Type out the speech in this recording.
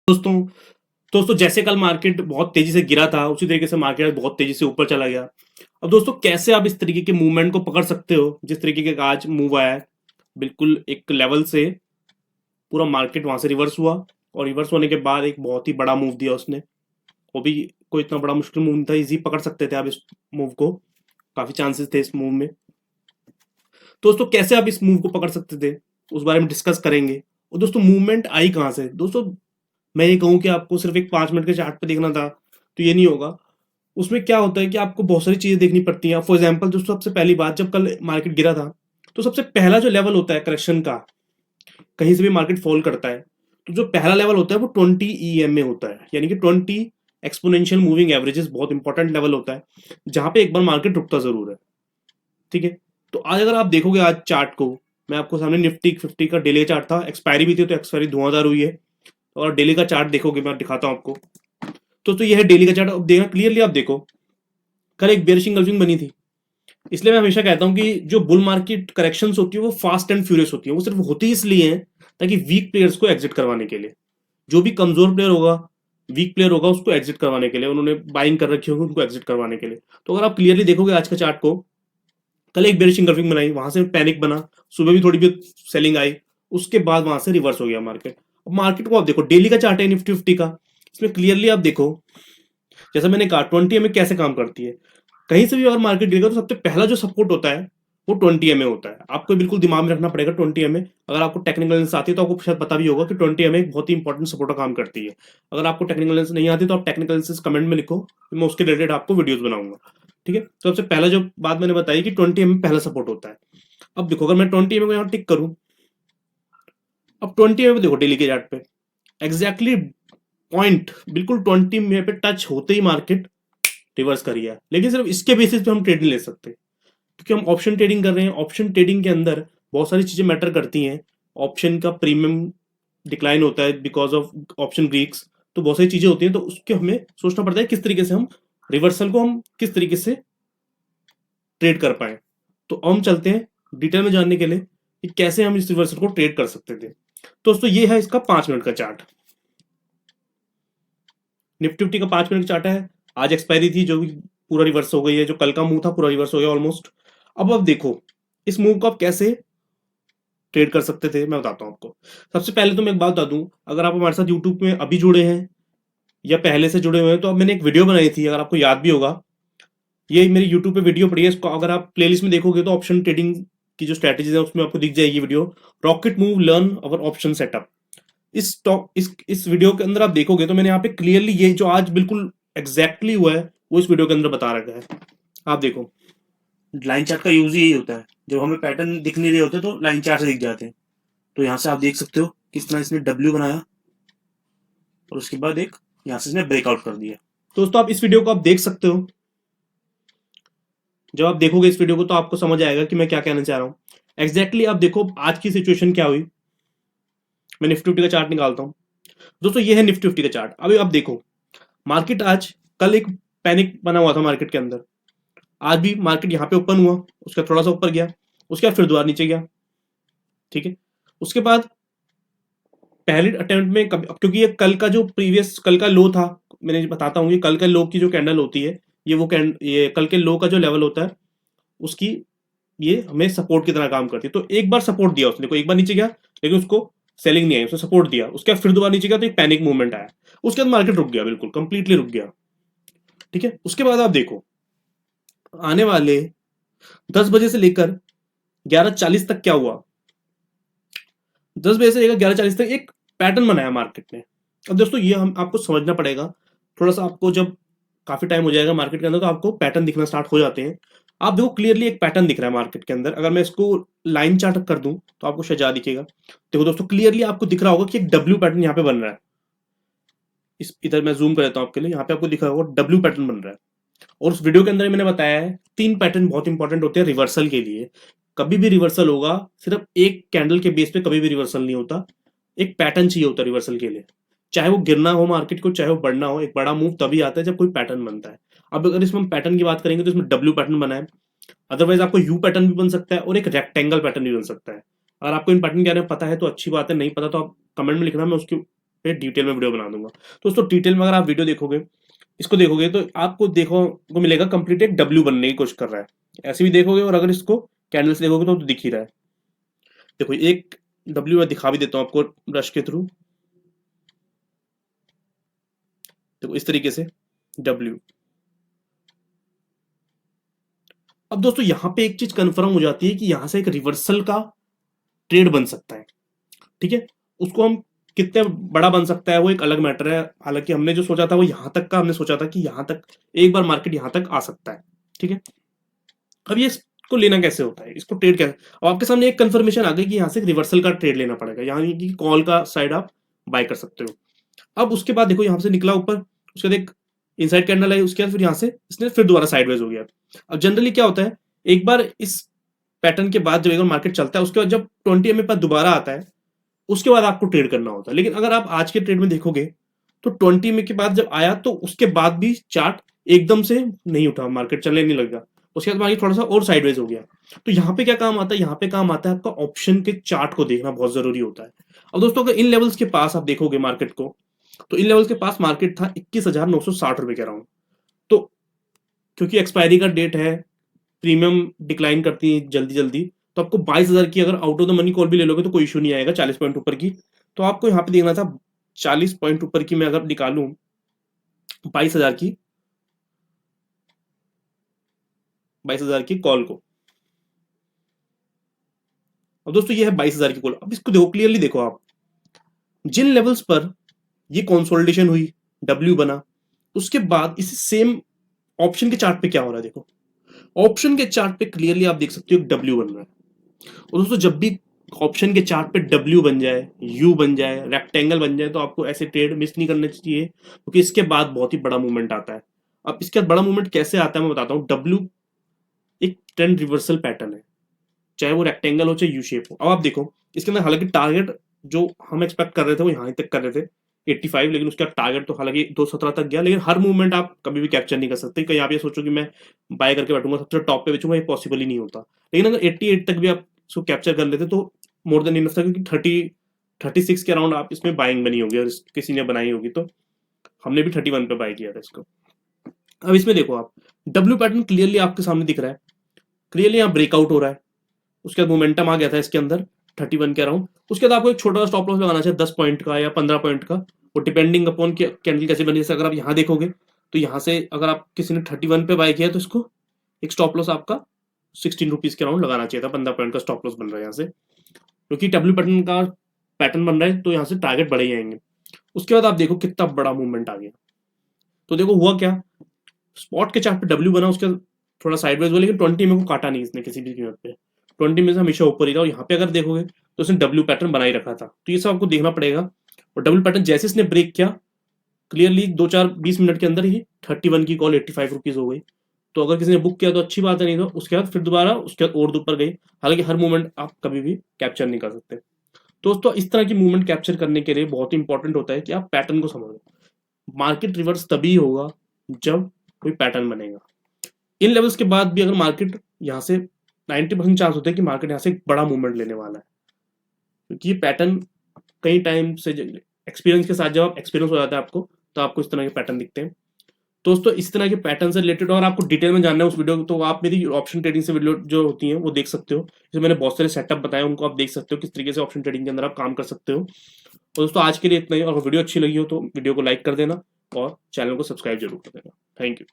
दोस्तों दोस्तों जैसे कल मार्केट बहुत तेजी से गिरा था उसी तरीके से मार्केट बहुत तेजी से ऊपर चला गया। अब दोस्तों कैसे आप इस तरीके के मूवमेंट को पकड़ सकते हो जिस तरीके का आज मूव आया है। बिल्कुल एक लेवल से पूरा मार्केट वहां से रिवर्स हुआ और रिवर्स होने के बाद एक बहुत ही बड़ा मूव दिया उसने। वो भी कोई इतना बड़ा मुश्किल मूव नहीं था, इजी पकड़ सकते थे आप इस मूव को। काफी चांसेस थे इस मूव में। दोस्तों कैसे आप इस मूव को पकड़ सकते थे उस बारे में डिस्कस करेंगे। और दोस्तों मूवमेंट आई कहाँ से। दोस्तों मैं ये कहूँ कि आपको सिर्फ एक 5 मिनट के चार्ट पे देखना था तो ये नहीं होगा। उसमें क्या होता है कि आपको बहुत सारी चीजें देखनी पड़ती हैं। फॉर एग्जाम्पल दोस्तों सबसे पहली बात, जब कल मार्केट गिरा था तो सबसे पहला जो लेवल होता है करेक्शन का, कहीं से भी मार्केट फॉल करता है तो जो पहला लेवल होता है वो 20 EM में होता है, यानी कि 20 एक्सपोनेंशियल मूविंग एवरेजेस। बहुत इंपॉर्टेंट लेवल होता है जहां पे एक बार मार्केट रुकता जरूर है। ठीक है, तो आज अगर आप देखोगे आज चार्ट को, मैं आपको सामने निफ्टी 50 का डेली चार्ट था, एक्सपायरी भी थी तो एक्सपायरी धुआंधार हुई है। और डेली का चार्ट देखोगे, मैं दिखाता हूं आपको। तो ये है डेली का चार्ट। अब देखना क्लियरली, आप देखो कल एक बेयरिश इंगल्फिंग बनी थी। इसलिए मैं हमेशा कहता हूं कि जो बुल मार्केट करेक्शंस होती है वो फास्ट एंड फ्यूरियस होती है। वो सिर्फ होती इसलिए है ताकि वीक प्लेयर्स को एग्जिट करवाने के लिए, जो भी कमजोर प्लेयर होगा, वीक प्लेयर होगा, उसको एग्जिट करवाने के लिए उन्होंने बाइंग कर रखी होगी, उनको एग्जिट करवाने के लिए। तो अगर आप क्लियरली देखोगे आज का चार्ट को, कल एक बेयरिश इंगल्फिंग बनाई, वहां से पैनिक बना, सुबह भी थोड़ी बहुत सेलिंग आई, उसके बाद वहां से रिवर्स हो गया मार्केट। अब मार्केट को आप देखो, डेली का चार्ट है निफ्टी 50 का, इसमें क्लियरली आप देखो जैसा मैंने कहा 20 में कैसे काम करती है। कहीं से भी अगर मार्केट गिरेगा तो सबसे पहला जो सपोर्ट होता है वो 20 में होता है। आपको बिल्कुल दिमाग में रखना पड़ेगा 20 में। अगर आपको टेक्निकल एनालिसिस आती है तो आपको शायद पता भी होगा कि 20 एक बहुत ही इंपॉर्टेंट सपोर्ट का काम करती है। अगर आपको टेक्निकल एनालिसिस नहीं आती तो आप टेक्निकल एनालिसिस कमेंट में लिखो, तो मैं उसके रिलेटेड आपको वीडियोस बनाऊंगा। ठीक है, तो सबसे पहला जो बात मैंने बताई कि 20 पहला सपोर्ट होता है। अब देखो अगर मैं 20 को यहाँ टिक करूं, अब 20 में देखो डेली के चार्ट पे एग्जैक्टली पॉइंट बिल्कुल 20 पे टच होते ही मार्केट रिवर्स करी है। लेकिन सिर्फ इसके बेसिस पे हम ट्रेड नहीं ले सकते, क्योंकि हम ऑप्शन ट्रेडिंग कर रहे हैं। ऑप्शन ट्रेडिंग के अंदर बहुत सारी चीजें मैटर करती हैं। ऑप्शन का प्रीमियम डिक्लाइन होता है बिकॉज ऑफ ऑप्शन ग्रीक्स। तो बहुत सारी चीजें होती हैं, तो उसके हमें सोचना पड़ता है किस तरीके से हम रिवर्सल को हम किस तरीके से ट्रेड कर पाए। तो हम चलते हैं डिटेल में जानने के लिए कि कैसे हम इस रिवर्सल को ट्रेड कर सकते थे। दोस्तों ये है इसका 5 मिनट का चार्ट। निफ्टी 50 का 5 मिनट का चार्ट है। आज एक्सपायरी थी जो भी पूरा रिवर्स हो गई है। जो कल का मूव था पूरा रिवर्स हो गया ऑलमोस्ट। अब देखो इस मूव को आप कैसे ट्रेड कर सकते थे, मैं बताता हूं आपको। सबसे पहले तो मैं एक बात बता दूं, अगर आप हमारे साथ यूट्यूब में अभी जुड़े हैं या पहले से जुड़े हुए हैं, तो अब मैंने एक वीडियो बनाई थी, अगर आपको याद भी होगा। ये मेरी यूट्यूब पे वीडियो पड़ी है, इसको अगर आप प्लेलिस्ट में देखोगे तो ऑप्शन ट्रेडिंग की जो स्ट्रेटेजीज है उसमें आपको दिख जाएगी video, rocket move learn our option setup. इस टॉप इस वीडियो के अंदर आप देखोगे तो मैंने यहाँ पे क्लियरली ये जो आज बिल्कुल एग्जैक्टली हुआ है वो इस वीडियो के अंदर बता रखा है। आप देखो, लाइन चार्ट का यूज यही होता है, जब हमें पैटर्न दिख नहीं रहे होते तो लाइन चार्ट से दिख जाते हैं। तो यहाँ से आप देख सकते हो किस तरह इसने डब्ल्यू बनाया और उसके बाद एक यहाँ से इसने ब्रेकआउट कर दिया। दोस्तों आप इस वीडियो को आप देख सकते हो। जब आप देखोगे इस वीडियो को तो आपको समझ आएगा कि मैं क्या कहना चाह रहा हूँ। एग्जैक्टली आप देखो आज की सिचुएशन क्या हुई। मैं निफ्टी 50 का चार्ट निकालता हूँ। दोस्तों ये है निफ्टी 50 का चार्ट। अभी आप देखो मार्केट आज, कल एक पैनिक बना हुआ था मार्केट के अंदर। आज भी मार्केट यहाँ पे ओपन हुआ, उसका थोड़ा सा ऊपर गया, उसके बाद फिर दोबारा नीचे गया। ठीक है, उसके बाद पहले अटेम्प्ट में क्योंकि ये कल का जो प्रीवियस कल का लो था, मैंने बताता हूँ, ये कल के लो की जो कैंडल होती है, ये कल के लो का जो लेवल होता है उसकी, ये हमें सपोर्ट की तरह काम करती है। तो एक बार सपोर्ट दिया उसने को, एक बार नीचे गया लेकिन उसको सेलिंग नहीं आई, उसने सपोर्ट दिया, उसके बाद फिर दोबारा नीचे गया तो एक पैनिक मूवमेंट आया, उसके बाद मार्केट रुक गया, बिल्कुल कंप्लीटली रुक गया। ठीक है, उसके बाद आप देखो आने वाले 10 बजे से लेकर 11:40 तक क्या हुआ। 10 बजे से लेकर 11:40 तक एक पैटर्न बनाया मार्केट ने। अब दोस्तों ये हम आपको समझना पड़ेगा थोड़ा सा। आपको जब काफी टाइम हो जाएगा मार्केट के अंदर तो आपको पैटर्न दिखना स्टार्ट हो जाते हैं। आप देखो क्लियरली एक पैटर्न दिख रहा है मार्केट के अंदर। अगर मैं इसको लाइन चार्ट कर दूं तो आपको शायद याद दिखेगा। देखो दोस्तों क्लियरली आपको दिख रहा होगा कि एक डब्ल्यू पैटर्न यहाँ पे बन रहा है। इस इधर मैं जूम कर देता हूं आपके लिए, यहाँ पे आपको दिख रहा होगा डब्ल्यू पैटर्न बन रहा है। और उस वीडियो के अंदर मैंने बताया है 3 पैटर्न बहुत इंपॉर्टेंट होते हैं रिवर्सल के लिए। कभी भी रिवर्सल होगा सिर्फ एक कैंडल के बेस पे कभी भी रिवर्सल नहीं होता। एक पैटर्न चाहिए होता है रिवर्सल के लिए। चाहे वो गिरना हो मार्केट को, चाहे वो बढ़ना हो, एक बड़ा मूव तभी आता है जब कोई पैटर्न बनता है। अब अगर इसमें हम पैटर्न की बात करेंगे तो इसमें डब्ल्यू पैटर्न बना है। अदरवाइज आपको यू पैटर्न भी बन सकता है और एक रेक्टेंगल पैटर्न भी बन सकता है। अगर आपको इन पैटर्न के बारे में पता है तो अच्छी बात है, नहीं पता तो आप कमेंट में लिखना, मैं उसकी पे डिटेल में वीडियो बना दूंगा। दोस्तों डिटेल में अगर आप वीडियो देखोगे, इसको देखोगे तो आपको देखो को मिलेगा कंप्लीट एक डब्ल्यू बनने की कोशिश कर रहा है, ऐसे भी देखोगे, और अगर इसको कैंडल से देखोगे तो दिख ही रहा है। देखो एक डब्ल्यू मैं दिखा भी देता हूँ आपको ब्रश के थ्रू। देखो इस तरीके से डब्ल्यू। अब दोस्तों यहां पे एक चीज कंफर्म हो जाती है कि यहां से एक रिवर्सल का ट्रेड बन सकता है, ठीक है। उसको हम कितने बड़ा बन सकता है वो एक अलग मैटर है, हालांकि हमने जो सोचा था वो यहां तक का, हमने सोचा था कि यहां तक एक बार मार्केट यहां तक आ सकता है, ठीक है। अब ये इसको लेना कैसे होता है, इसको ट्रेड कैसे, अब आपके सामने एक कंफर्मेशन आ गई कि यहाँ से रिवर्सल का ट्रेड लेना पड़ेगा, यानी कि कॉल का साइड आप बाय कर सकते हो। अब उसके बाद देखो यहाँ से निकला ऊपर, उसके बाद एक इनसाइड कैंडल आई, उसके बाद फिर यहाँ से इसने फिर दोबारा साइडवेज हो गया। अब जनरली क्या होता है, एक बार इस पैटर्न के बाद जब एक बार मार्केट चलता है, उसके बाद जब 20 एमए पर दोबारा आता है, उसके बाद आपको ट्रेड करना होता है। लेकिन अगर आप आज के ट्रेड में देखोगे तो 20 एमए के बाद जब आया तो उसके बाद भी चार्ट एकदम से नहीं उठा, मार्केट चलने नहीं लगा, उसके बाद मार्केट थोड़ा सा और साइडवेज हो गया। तो यहाँ पे क्या काम आता है, यहाँ पे काम आता है आपका ऑप्शन के चार्ट को देखना बहुत जरूरी होता है। अब दोस्तों अगर इन लेवल्स के पास आप देखोगे मार्केट को, तो इन लेवल्स के पास मार्केट था 21,960 रुपए के अराउंड। तो क्योंकि एक्सपायरी का डेट है, प्रीमियम डिक्लाइन करती है जल्दी जल्दी, तो आपको 22,000 की अगर out of the money call भी ले लोगे तो कोई इशू नहीं आएगा 40 पॉइंट ऊपर की। तो आपको यहाँ पे देखना था 40 पॉइंट ऊपर की, मैं अगर निकालूं 22,000 की, 22,000 की कॉल को। अब दोस्तों ये है 22,000 की कॉल। अब इसको देखो क्लियरली, देखो आप जिन लेवल्स पर ये कंसोलिडेशन हुई, डब्ल्यू बना, उसके बाद इसी सेम ऑप्शन के चार्ट पे क्या हो रहा है, देखो ऑप्शन के चार्ट पे क्लियरली आप देख सकते हो डब्ल्यू बन रहा है। और दोस्तों जब भी ऑप्शन के चार्ट पे डब्ल्यू बन जाए, यू बन जाए, रेक्टेंगल बन जाए, तो आपको ऐसे ट्रेड मिस नहीं करना चाहिए, क्योंकि इसके बाद बहुत ही बड़ा मूवमेंट आता है। अब इसके बाद बड़ा मूवमेंट कैसे आता है मैं बताता हूँ। डब्ल्यू एक ट्रेंड रिवर्सल पैटर्न है, चाहे वो रेक्टेंगल हो चाहे यू शेप हो। अब आप देखो इसके अंदर हालांकि टारगेट जो हम एक्सपेक्ट कर रहे थे वो यहाँ तक कर रहे थे 85, लेकिन उसका टारगेट तो हालांकि 217 तक गया। लेकिन हर मूवमेंट आप कभी भी कैप्चर नहीं कर सकते, कहीं आप ये सोचो कि मैं बाय करके बैठूंगा सबसे टॉप पे बेचूंगा, ये पॉसिबल ही नहीं होता। लेकिन अगर 88 तक भी आप इसको कैप्चर कर लेते तो मोर देन इनफ था, क्योंकि 36 के अराउंड आप इसमें बाइंग बनी होगी और किसी ने बनाई होगी, तो हमने भी 31 पे बाय किया था इसको। अब इसमें देखो आप डब्ल्यू पैटर्न क्लियरली आपके सामने दिख रहा है, क्लियरली यहाँ ब्रेकआउट हो रहा है, उसके बाद मोमेंटम आ गया था इसके अंदर 31 के अराउंड। उसके बाद आपको एक छोटा सा स्टॉप लॉस लगाना चाहिए 10 पॉइंट का या 15 पॉइंट का, वो डिपेंडिंग अपॉन कैंडल कैसे बनी। जैसे अगर आप यहाँ देखोगे तो यहाँ से अगर आप किसी ने 31 पे बाय किया तो इसको एक स्टॉप लॉस आपका 16 रुपीज के अराउंड लगाना चाहिए था, 15 पॉइंट का स्टॉप लॉस बन रहा है यहाँ से, क्योंकि डब्ल्यू पैटर्न का पैटर्न बन रहा है तो यहाँ से टारगेट बढ़े ही आएंगे। उसके बाद आप देखो कितना बड़ा मूवमेंट आ गया। तो देखो हुआ क्या, स्पॉट के चार्ट पे डब्ल्यू बना, उसके थोड़ा साइडवेज हुआ, लेकिन 20 में को काटा नहीं इसने किसी भी कीमत पे, 20 में से हमेशा ऊपर ही रहा। और यहाँ पे अगर देखोगे तो उसने डब्ल्यू पैटर्न बनाई रखा था, तो ये सब आपको देखना पड़ेगा। और डब्ल्यू पैटर्न जैसे इसने ब्रेक किया क्लियरली 2-4-20 मिनट के अंदर ही 31 की कॉल 85 रुपीज हो गई। तो अगर किसी ने बुक किया तो अच्छी बात है, नहीं तो उसके बाद फिर दोबारा उसके बाद और ऊपर गई। हालांकि हर मूवमेंट आप कभी भी कैप्चर नहीं कर सकते दोस्तों। इस तरह की मूवमेंट कैप्चर करने के लिए बहुत इंपॉर्टेंट होता है कि आप पैटर्न को समझो। मार्केट रिवर्स तभी होगा जब कोई पैटर्न बनेगा। इन लेवल्स के बाद भी अगर मार्केट यहाँ से 90% चांस होता है कि मार्केट यहाँ से एक बड़ा मूवमेंट लेने वाला है, क्योंकि ये पैटर्न कई टाइम से एक्सपीरियंस के साथ जब आप एक्सपीरियंस हो जाता है आपको, तो आपको इस तरह के पैटर्न दिखते हैं दोस्तों। इस तरह के पैटर्न से रिलेटेड और आपको डिटेल में जानना है उस वीडियो को, तो आप मेरी ऑप्शन ट्रेडिंग से वीडियो जो होती हैं वो देख सकते हो। जैसे मैंने बहुत सारे सेटअप बताए उनको आप देख सकते हो, किस तरीके से ऑप्शन ट्रेडिंग के अंदर आप काम कर सकते हो। और दोस्तों आज के लिए इतना ही, और वीडियो अच्छी लगी हो तो वीडियो को लाइक कर देना और चैनल को सब्सक्राइब जरूर कर देना। Thank you.